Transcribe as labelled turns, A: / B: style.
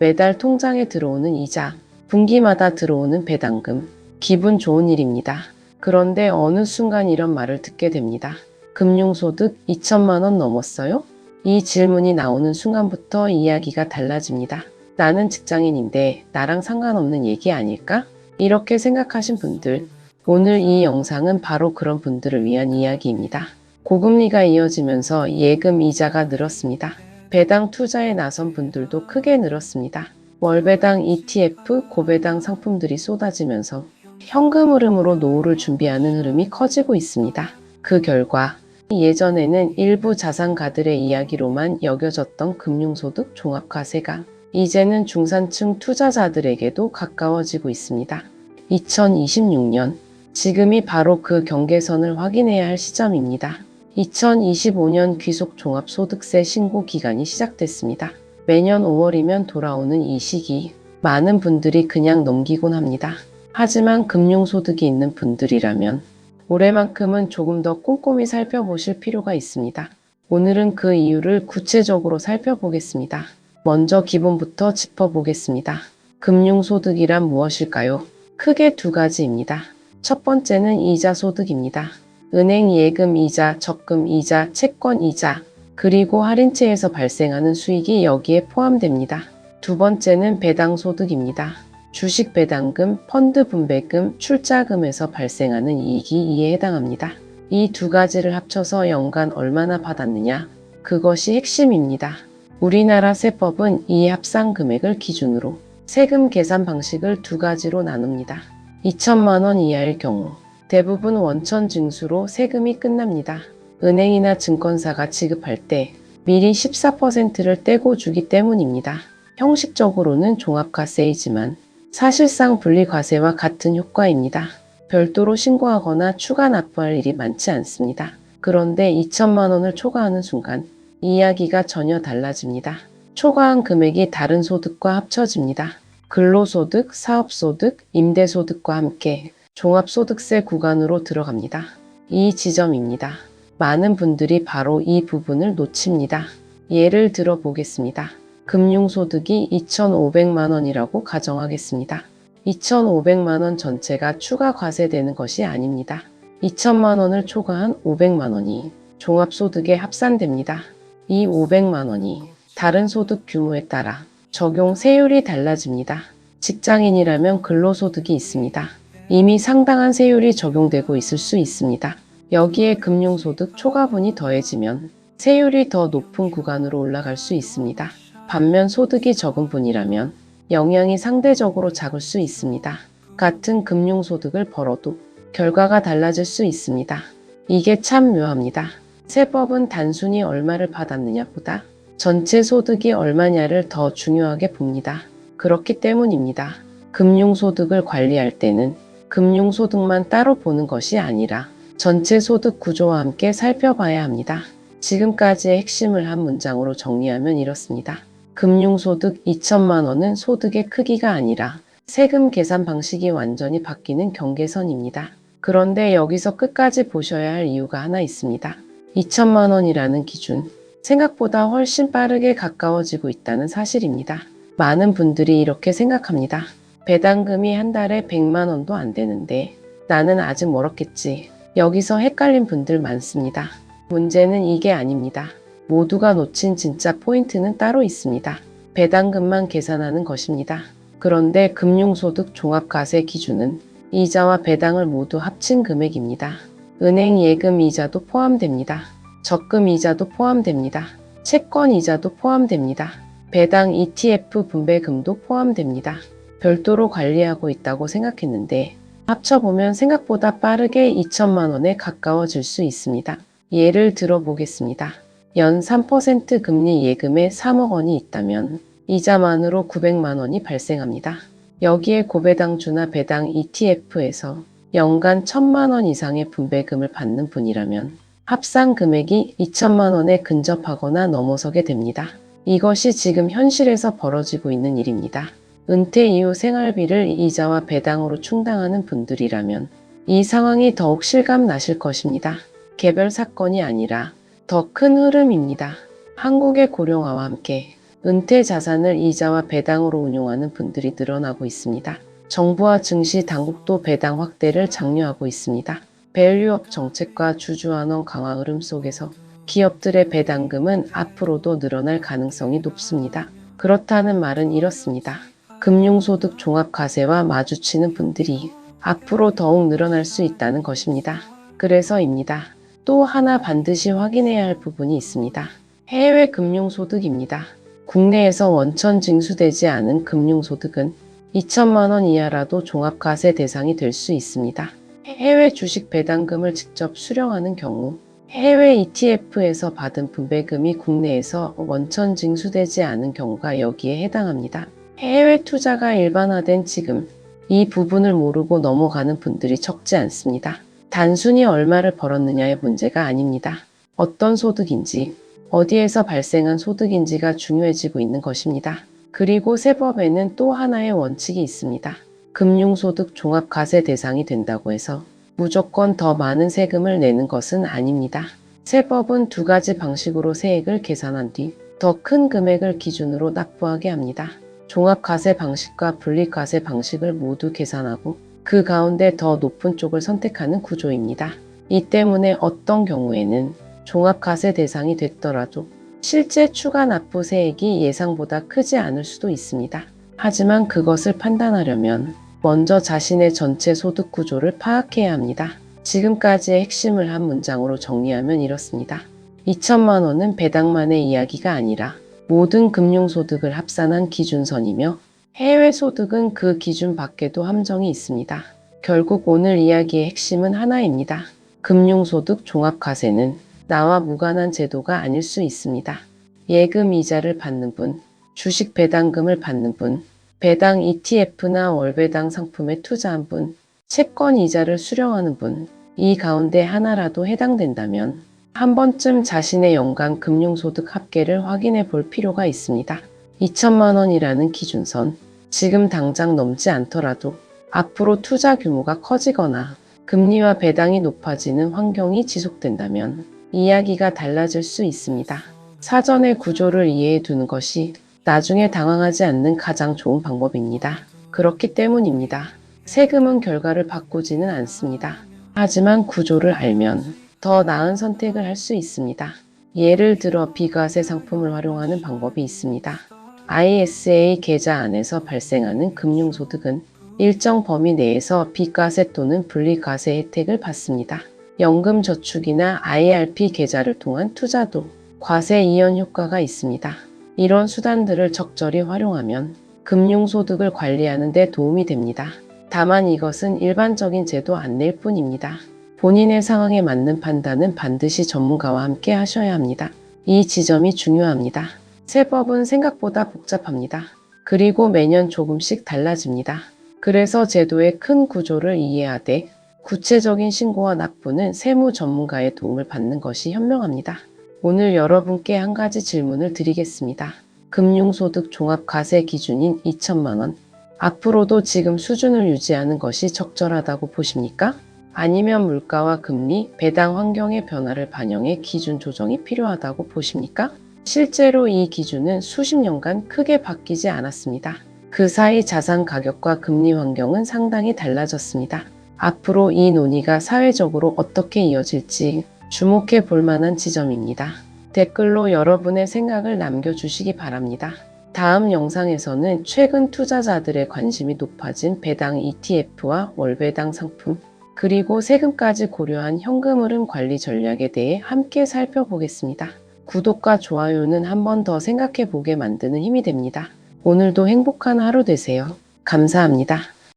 A: 매달 통장에 들어오는 이자, 분기마다 들어오는 배당금, 기분 좋은 일입니다. 그런데 어느 순간 이런 말을 듣게 됩니다. 금융소득 2천만 원 넘었어요? 이 질문이 나오는 순간부터 이야기가 달라집니다. 나는 직장인인데 나랑 상관없는 얘기 아닐까? 이렇게 생각하신 분들, 오늘 이 영상은 바로 그런 분들을 위한 이야기입니다. 고금리가 이어지면서 예금 이자가 늘었습니다. 배당 투자에 나선 분들도 크게 늘었습니다. 월배당 ETF, 고배당 상품들이 쏟아지면서 현금 흐름으로 노후를 준비하는 흐름이 커지고 있습니다. 그 결과 예전에는 일부 자산가들의 이야기로만 여겨졌던 금융소득 종합과세가 이제는 중산층 투자자들에게도 가까워지고 있습니다. 2026년, 지금이 바로 그 경계선을 확인해야 할 시점입니다. 2025년 귀속종합소득세 신고 기간이 시작됐습니다. 매년 5월이면 돌아오는 이 시기, 많은 분들이 그냥 넘기곤 합니다. 하지만 금융소득이 있는 분들이라면 올해만큼은 조금 더 꼼꼼히 살펴보실 필요가 있습니다. 오늘은 그 이유를 구체적으로 살펴보겠습니다. 먼저 기본부터 짚어보겠습니다. 금융소득이란 무엇일까요? 크게 두 가지입니다. 첫 번째는 이자 소득입니다. 은행 예금 이자, 적금 이자, 채권 이자, 그리고 할인채에서 발생하는 수익이 여기에 포함됩니다. 두 번째는 배당 소득입니다. 주식 배당금, 펀드 분배금, 출자금에서 발생하는 이익이 이에 해당합니다. 이 두 가지를 합쳐서 연간 얼마나 받았느냐? 그것이 핵심입니다. 우리나라 세법은 이 합산 금액을 기준으로 세금 계산 방식을 두 가지로 나눕니다. 2천만 원 이하일 경우 대부분 원천 징수로 세금이 끝납니다. 은행이나 증권사가 지급할 때 미리 14%를 떼고 주기 때문입니다. 형식적으로는 종합과세이지만 사실상 분리과세와 같은 효과입니다. 별도로 신고하거나 추가 납부할 일이 많지 않습니다. 그런데 2천만 원을 초과하는 순간 이야기가 전혀 달라집니다. 초과한 금액이 다른 소득과 합쳐집니다. 근로소득, 사업소득, 임대소득과 함께 종합소득세 구간으로 들어갑니다. 이 지점입니다. 많은 분들이 바로 이 부분을 놓칩니다. 예를 들어 보겠습니다. 금융소득이 2,500만 원이라고 가정하겠습니다. 2,500만 원 전체가 추가 과세되는 것이 아닙니다. 2천만 원을 초과한 500만 원이 종합소득에 합산됩니다. 이 500만 원이 다른 소득 규모에 따라 적용 세율이 달라집니다. 직장인이라면 근로소득이 있습니다. 이미 상당한 세율이 적용되고 있을 수 있습니다. 여기에 금융소득 초과분이 더해지면 세율이 더 높은 구간으로 올라갈 수 있습니다. 반면 소득이 적은 분이라면 영향이 상대적으로 작을 수 있습니다. 같은 금융소득을 벌어도 결과가 달라질 수 있습니다. 이게 참 묘합니다. 세법은 단순히 얼마를 받았느냐보다 전체 소득이 얼마냐를 더 중요하게 봅니다. 그렇기 때문입니다. 금융소득을 관리할 때는 금융소득만 따로 보는 것이 아니라 전체 소득 구조와 함께 살펴봐야 합니다. 지금까지의 핵심을 한 문장으로 정리하면 이렇습니다. 금융소득 2천만 원은 소득의 크기가 아니라 세금 계산 방식이 완전히 바뀌는 경계선입니다. 그런데 여기서 끝까지 보셔야 할 이유가 하나 있습니다. 2천만 원이라는 기준, 생각보다 훨씬 빠르게 가까워지고 있다는 사실입니다. 많은 분들이 이렇게 생각합니다. 배당금이 한 달에 100만 원도 안 되는데 나는 아직 멀었겠지. 여기서 헷갈린 분들 많습니다. 문제는 이게 아닙니다. 모두가 놓친 진짜 포인트는 따로 있습니다. 배당금만 계산하는 것입니다. 그런데 금융소득 종합과세 기준은 이자와 배당을 모두 합친 금액입니다. 은행 예금 이자도 포함됩니다. 적금 이자도 포함됩니다. 채권 이자도 포함됩니다. 배당 ETF 분배금도 포함됩니다. 별도로 관리하고 있다고 생각했는데 합쳐보면 생각보다 빠르게 2천만 원에 가까워질 수 있습니다. 예를 들어 보겠습니다. 연 3% 금리 예금에 3억 원이 있다면 이자만으로 900만 원이 발생합니다. 여기에 고배당주나 배당 ETF에서 연간 1,000만 원 이상의 분배금을 받는 분이라면 합산 금액이 2천만 원에 근접하거나 넘어서게 됩니다. 이것이 지금 현실에서 벌어지고 있는 일입니다. 은퇴 이후 생활비를 이자와 배당으로 충당하는 분들이라면 이 상황이 더욱 실감 나실 것입니다. 개별 사건이 아니라 더 큰 흐름입니다. 한국의 고령화와 함께 은퇴 자산을 이자와 배당으로 운용하는 분들이 늘어나고 있습니다. 정부와 증시 당국도 배당 확대를 장려하고 있습니다. 밸류업 정책과 주주환원 강화 흐름 속에서 기업들의 배당금은 앞으로도 늘어날 가능성이 높습니다. 그렇다는 말은 이렇습니다. 금융소득 종합과세와 마주치는 분들이 앞으로 더욱 늘어날 수 있다는 것입니다. 그래서입니다. 또 하나 반드시 확인해야 할 부분이 있습니다. 해외 금융소득입니다. 국내에서 원천 징수되지 않은 금융소득은 2천만 원 이하라도 종합과세 대상이 될 수 있습니다. 해외 주식 배당금을 직접 수령하는 경우 해외 ETF에서 받은 분배금이 국내에서 원천 징수되지 않은 경우가 여기에 해당합니다. 해외 투자가 일반화된 지금 이 부분을 모르고 넘어가는 분들이 적지 않습니다. 단순히 얼마를 벌었느냐의 문제가 아닙니다. 어떤 소득인지, 어디에서 발생한 소득인지가 중요해지고 있는 것입니다. 그리고 세법에는 또 하나의 원칙이 있습니다. 금융소득 종합과세 대상이 된다고 해서 무조건 더 많은 세금을 내는 것은 아닙니다. 세법은 두 가지 방식으로 세액을 계산한 뒤 더 큰 금액을 기준으로 납부하게 합니다. 종합과세 방식과 분리과세 방식을 모두 계산하고 그 가운데 더 높은 쪽을 선택하는 구조입니다. 이 때문에 어떤 경우에는 종합과세 대상이 됐더라도 실제 추가 납부 세액이 예상보다 크지 않을 수도 있습니다. 하지만 그것을 판단하려면 먼저 자신의 전체 소득 구조를 파악해야 합니다. 지금까지의 핵심을 한 문장으로 정리하면 이렇습니다. 2천만 원은 배당만의 이야기가 아니라 모든 금융소득을 합산한 기준선이며 해외 소득은 그 기준 밖에도 함정이 있습니다. 결국 오늘 이야기의 핵심은 하나입니다. 금융소득 종합과세는 나와 무관한 제도가 아닐 수 있습니다. 예금 이자를 받는 분, 주식 배당금을 받는 분, 배당 ETF나 월배당 상품에 투자한 분, 채권 이자를 수령하는 분, 이 가운데 하나라도 해당된다면 한 번쯤 자신의 연간 금융소득 합계를 확인해 볼 필요가 있습니다. 2천만 원이라는 기준선, 지금 당장 넘지 않더라도 앞으로 투자 규모가 커지거나 금리와 배당이 높아지는 환경이 지속된다면 이야기가 달라질 수 있습니다. 사전에 구조를 이해해 두는 것이 나중에 당황하지 않는 가장 좋은 방법입니다. 그렇기 때문입니다. 세금은 결과를 바꾸지는 않습니다. 하지만 구조를 알면 더 나은 선택을 할 수 있습니다. 예를 들어 비과세 상품을 활용하는 방법이 있습니다. ISA 계좌 안에서 발생하는 금융소득은 일정 범위 내에서 비과세 또는 분리과세 혜택을 받습니다. 연금저축이나 IRP 계좌를 통한 투자도 과세 이연 효과가 있습니다. 이런 수단들을 적절히 활용하면 금융소득을 관리하는 데 도움이 됩니다. 다만 이것은 일반적인 제도 안내일 뿐입니다. 본인의 상황에 맞는 판단은 반드시 전문가와 함께 하셔야 합니다. 이 지점이 중요합니다. 세법은 생각보다 복잡합니다. 그리고 매년 조금씩 달라집니다. 그래서 제도의 큰 구조를 이해하되 구체적인 신고와 납부는 세무 전문가의 도움을 받는 것이 현명합니다. 오늘 여러분께 한 가지 질문을 드리겠습니다. 금융소득 종합과세 기준인 2천만 원. 앞으로도 지금 수준을 유지하는 것이 적절하다고 보십니까? 아니면 물가와 금리, 배당 환경의 변화를 반영해 기준 조정이 필요하다고 보십니까? 실제로 이 기준은 수십 년간 크게 바뀌지 않았습니다. 그 사이 자산 가격과 금리 환경은 상당히 달라졌습니다. 앞으로 이 논의가 사회적으로 어떻게 이어질지 주목해 볼 만한 지점입니다. 댓글로 여러분의 생각을 남겨주시기 바랍니다. 다음 영상에서는 최근 투자자들의 관심이 높아진 배당 ETF와 월배당 상품, 그리고 세금까지 고려한 현금 흐름 관리 전략에 대해 함께 살펴보겠습니다. 구독과 좋아요는 한 번 더 생각해 보게 만드는 힘이 됩니다. 오늘도 행복한 하루 되세요. 감사합니다.